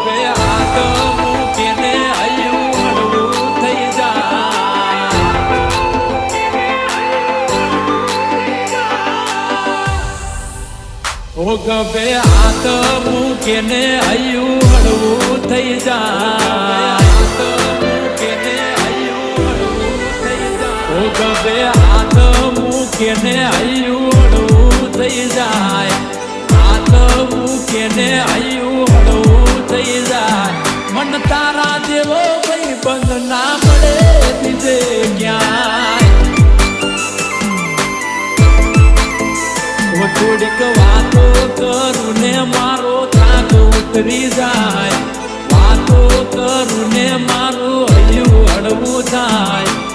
ગભે હાથ મૂકીને હૈયું હળવું થઈ જાય ઓ ગભે હાથ મૂકીને હૈયું હળવું થઈ જાય ઓ ગભે હાથ મૂકીને હૈયું હળવું થઈ જાય હાથ મૂકીને હૈયું હળવું થઈ જાય મન તારા જેવો ભાઈ બંધ ના મળે દીધે ક્યાંય થોડીક વાતો કરું ને મારો થાક ઉતરી જાય વાતો કરું ને મારું હૈયું હળવું થાય